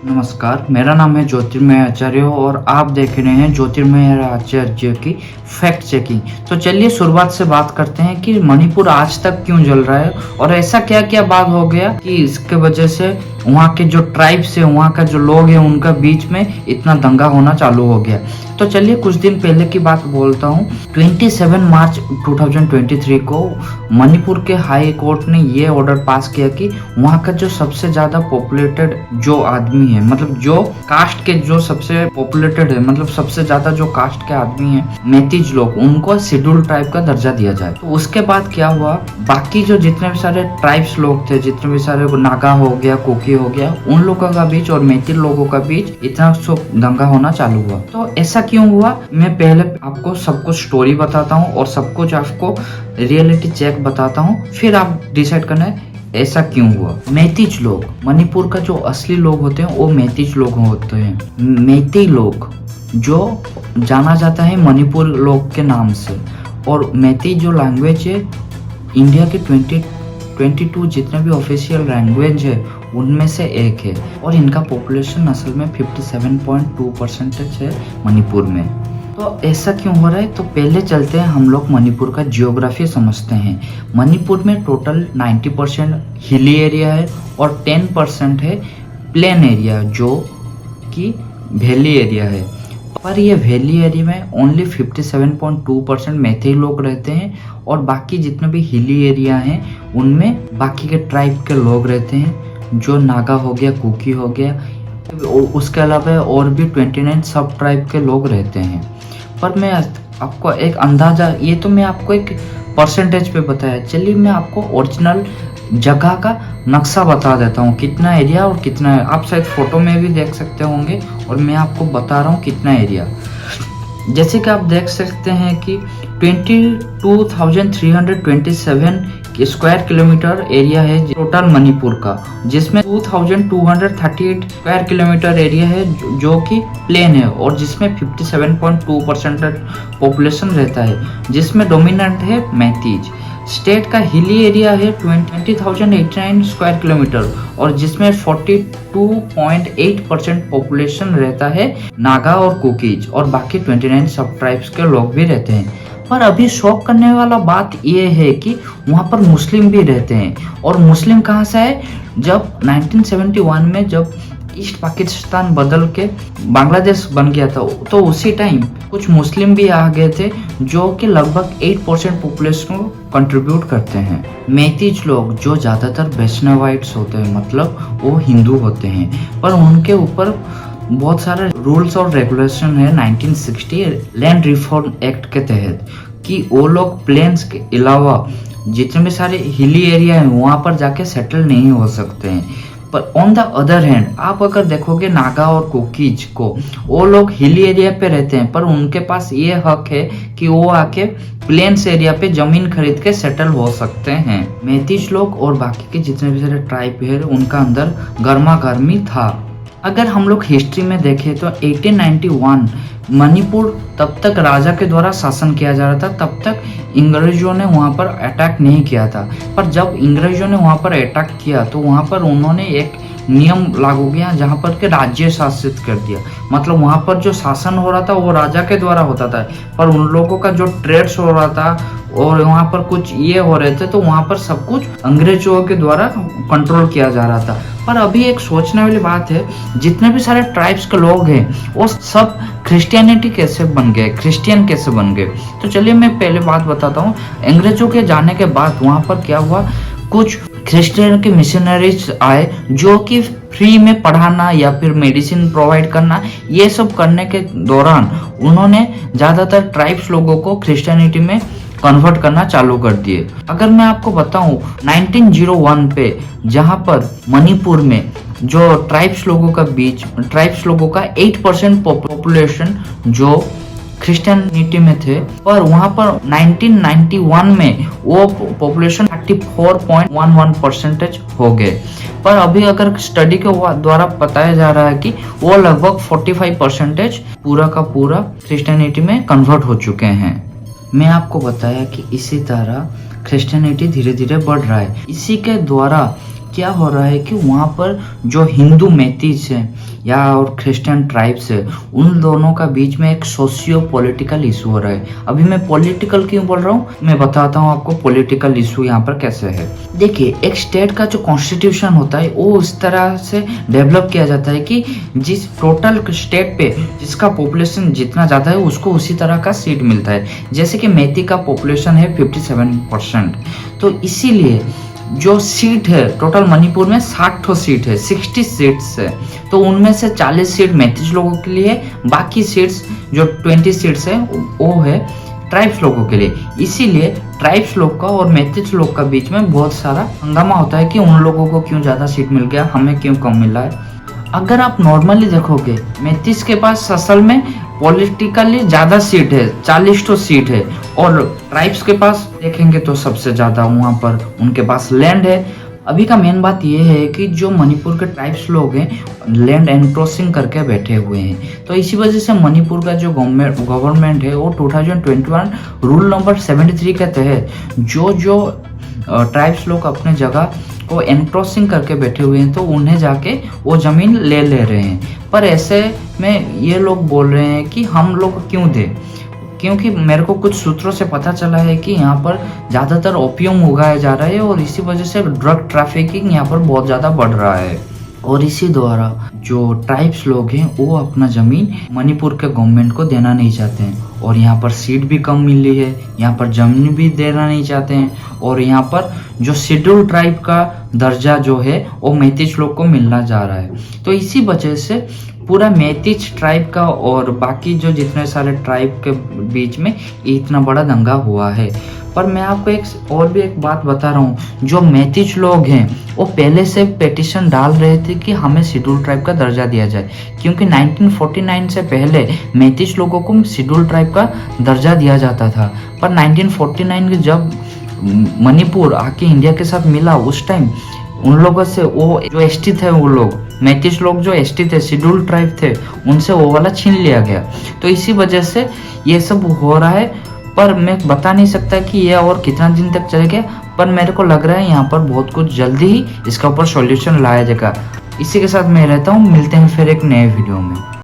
नमस्कार, मेरा नाम है ज्योतिर्मय आचार्य और आप देख रहे हैं ज्योतिर्मय आचार्य की फैक्ट चेकिंग। तो चलिए शुरुआत से बात करते हैं कि मणिपुर आज तक क्यों जल रहा है और ऐसा क्या क्या बात हो गया कि इसके वजह से वहाँ के जो ट्राइब्स है, वहाँ का जो लोग हैं, उनका बीच में इतना दंगा होना चालू हो गया। तो चलिए कुछ दिन पहले की बात बोलता हूँ। 27 मार्च 2023 को मणिपुर के हाई कोर्ट ने ये ऑर्डर पास किया कि वहाँ का जो सबसे ज्यादा पॉपुलेटेड जो आदमी है, मतलब जो कास्ट के जो सबसे पॉपुलेटेड है, मतलब सबसे ज्यादा जो कास्ट के आदमी है, मैतीज लोग, उनको शेड्यूल ट्राइब का दर्जा दिया जाए। तो उसके बाद क्या हुआ, बाकी जो जितने भी सारे ट्राइब्स लोग थे, जितने भी सारे नागा हो गया, कुकी हो गया, उन लोगों का बीच और मैथिल लोगों का बीच इतना दंगा होना चालू हुआ। तो ऐसा क्यों हुआ, मैं पहले आपको सब कुछ स्टोरी बताता हूँ और सब कुछ आपको रियलिटी चेक बताता हूँ, फिर आप डिसाइड करना है ऐसा क्यों हुआ। मैतीज लोग, मणिपुर का जो असली लोग होते हैं वो मैतीज लोग होते हैं। मैती लोग जो जाना जाता है मणिपुर लोग के नाम से, और मैती जो लैंग्वेज है इंडिया के 22 जितने भी ऑफिशियल लैंग्वेज है उनमें से एक है, और इनका पॉपुलेशन असल में 57.2% है मणिपुर में। तो ऐसा क्यों हो रहा है, तो पहले चलते हैं हम लोग मणिपुर का जियोग्राफी समझते हैं। मणिपुर में टोटल 90% हिली एरिया है और 10% है प्लेन एरिया, जो कि वैली एरिया है। पर ये वैली एरिया में ओनली 57.2% मैथिल लोग रहते हैं, और बाकी जितने भी हिली एरिया हैं उनमें बाकी के ट्राइब के लोग रहते हैं, जो नागा हो गया, कुकी हो गया, उसके अलावा और भी 29 सब ट्राइब के लोग रहते हैं। पर मैं आपको एक अंदाजा, ये तो मैं आपको एक परसेंटेज पे बताया, चलिए मैं आपको ओरिजिनल जगह का नक्शा बता देता हूँ, कितना एरिया और कितना है। आप शायद फोटो में भी देख सकते होंगे और मैं आपको बता रहा हूँ कितना एरिया। जैसे कि आप देख सकते हैं कि 22,327 स्क्वायर किलोमीटर एरिया है टोटल मणिपुर का, जिसमें 2,238 स्क्वायर किलोमीटर एरिया है जो कि प्लेन है, और जिसमें 57.2% पॉपुलेशन रहता है, जिसमें डोमिनेंट है मैतीज। स्टेट का हिली एरिया है 20,089 स्क्वायर किलोमीटर, और जिसमें 42.8% पॉपुलेशन रहता है नागा और कुकीज, और बाकी 29 सब ट्राइब्स के लोग भी रहते हैं। पर अभी शौक करने वाला बात यह है कि वहाँ पर मुस्लिम भी रहते हैं, और मुस्लिम कहाँ से है, जब 1971 में जब ईस्ट पाकिस्तान बदल के बांग्लादेश बन गया था, तो उसी टाइम कुछ मुस्लिम भी आ गए थे, जो कि लगभग 8% पॉपुलेशन को कंट्रीब्यूट करते हैं। मैतीज लोग जो ज़्यादातर वैष्णवाइट्स होते हैं, मतलब वो हिंदू होते हैं, पर उनके ऊपर बहुत सारे रूल्स और रेगुलेशन है 1960 लैंड रिफॉर्म एक्ट के तहत, कि वो लोग प्लेन्स के अलावा जितने भी सारे हिली एरिया है वहाँ पर जाके सेटल नहीं हो सकते हैं। पर ऑन द अदर हैंड आप अगर देखोगे नागा और कुकीज को, वो लोग हिली एरिया पे रहते हैं, पर उनके पास ये हक है कि वो आके प्लेन्स एरिया पे जमीन खरीद के सेटल हो सकते हैं। मैतीज लोग और बाकी के जितने भी सारे ट्राइब है उनका अंदर गर्मा गर्मी था। अगर हम लोग हिस्ट्री में देखें तो 1891 मणिपुर तब तक राजा के द्वारा शासन किया जा रहा था, तब तक अंग्रेजों ने वहाँ पर अटैक नहीं किया था। पर जब अंग्रेजों ने वहाँ पर अटैक किया तो वहाँ पर उन्होंने एक नियम लागू किया जहाँ पर के राज्य शासित कर दिया, मतलब वहाँ पर जो शासन हो रहा था वो राजा के द्वारा होता था, पर उन लोगों का जो ट्रेड्स हो रहा था और वहाँ पर कुछ ये हो रहे थे, तो वहाँ पर सब कुछ अंग्रेजों के द्वारा कंट्रोल किया जा रहा था। पर अभी एक सोचने वाली बात है, जितने भी सारे ट्राइब्स के लोग हैं वो सब क्रिश्चियनिटी कैसे बन गए, क्रिश्चियन कैसे बन गए। तो चलिए मैं पहले बात बताता हूँ। अंग्रेजों के जाने के बाद वहाँ पर क्या हुआ, कुछ क्रिश्चियन के मिशनरीज आए जो कि फ्री में पढ़ाना या फिर मेडिसिन प्रोवाइड करना, ये सब करने के दौरान उन्होंने ज़्यादातर ट्राइब्स लोगों को क्रिश्चियनिटी में कन्वर्ट करना चालू कर दिए। अगर मैं आपको बताऊं 1901 पे जहां पर मणिपुर में जो ट्राइब्स लोगों का 8% पॉपुलेशन जो क्रिश्चियनिटी में थे, पर वहां पर 1991 में वो पॉपुलेशन 34.11% हो गए। पर अभी अगर स्टडी के द्वारा बताया जा रहा है कि वो लगभग 45% पूरा का पूरा क्रिश्चियनिटी में कन्वर्ट हो चुके हैं। मैं आपको बताया कि इसी तरह क्रिश्चियनिटी धीरे धीरे बढ़ रहा है। इसी के द्वारा क्या हो रहा है कि वहाँ पर जो हिंदू मैतीज है या और क्रिश्चियन ट्राइब्स है, उन दोनों का बीच में एक सोशियो पॉलिटिकल इशू हो रहा है। अभी मैं पॉलिटिकल क्यों बोल रहा हूँ, मैं बताता हूँ आपको पॉलिटिकल इशू यहाँ पर कैसे है। देखिए, एक स्टेट का जो कॉन्स्टिट्यूशन होता है वो उस तरह से डेवलप किया जाता है कि जिस टोटल स्टेट पे जिसका पॉपुलेशन जितना ज़्यादा है उसको उसी तरह का सीट मिलता है। जैसे कि मैती का पॉपुलेशन है 57%, तो इसीलिए जो सीट है टोटल मणिपुर में 60 सीट है, 60 सीट्स है, तो उनमें से 40 सीट मैतीज लोगों के लिए, बाकी सीट्स जो 20 सीट्स है वो है ट्राइब्स लोगों के लिए। इसीलिए ट्राइब्स लोग का और मैतीज लोग का बीच में बहुत सारा हंगामा होता है कि उन लोगों को क्यों ज़्यादा सीट मिल गया, हमें क्यों कम मिला है। अगर आप नॉर्मली देखोगे, मैतीज के पास असल में पॉलिटिकली ज़्यादा सीट है, 40 सीट है, और ट्राइब्स के पास देखेंगे तो सबसे ज़्यादा वहाँ पर उनके पास लैंड है। अभी का मेन बात यह है कि जो मणिपुर के ट्राइब्स लोग हैं लैंड एनक्रोचिंग करके बैठे हुए हैं, तो इसी वजह से मणिपुर का जो गवर्नमेंट है वो 2021 रूल नंबर 73 के तहत जो ट्राइब्स लोग अपने जगह को एनक्रोचिंग करके बैठे हुए हैं तो उन्हें जाके वो ज़मीन ले रहे हैं। पर ऐसे में ये लोग बोल रहे हैं कि हम लोग क्यों दें, क्योंकि मेरे को कुछ सूत्रों से पता चला है कि यहाँ पर ज़्यादातर ओपियम उगाया जा रहा है और इसी वजह से ड्रग ट्रैफिकिंग यहाँ पर बहुत ज़्यादा बढ़ रहा है। और इसी द्वारा जो ट्राइब्स लोग हैं वो अपना ज़मीन मणिपुर के गवर्नमेंट को देना नहीं चाहते हैं, और यहाँ पर सीट भी कम मिली है, यहाँ पर ज़मीन भी देना नहीं चाहते हैं, और यहाँ पर जो शेड्यूल ट्राइब का दर्जा जो है वो मैतीज लोग को मिलना जा रहा है। तो इसी वजह से पूरा मैतीज ट्राइब का और बाकी जो जितने सारे ट्राइब के बीच में इतना बड़ा दंगा हुआ है। पर मैं आपको एक बात बता रहा हूँ, जो मैतीज लोग हैं वो पहले से पिटीशन डाल रहे थे कि हमें शेड्यूल ट्राइब का दर्जा दिया जाए, क्योंकि 1949 से पहले मैतीज लोगों को शेड्यूल ट्राइब का दर्जा दिया जाता था। पर 1949 में जब मणिपुर आके इंडिया के साथ मिला, उस टाइम उन लोगों से वो जो एसटी थे, वो लोग मैतीज लोग जो एसटी थे, शेड्यूल ट्राइब थे, उनसे वो वाला छीन लिया गया। तो इसी वजह से ये सब हो रहा है। पर मैं बता नहीं सकता कि ये और कितना दिन तक चलेगा, पर मेरे को लग रहा है यहाँ पर बहुत कुछ जल्दी ही इसका ऊपर सॉल्यूशन लाया जाएगा। इसी के साथ मैं रहता हूँ, मिलते हैं फिर एक नए वीडियो में।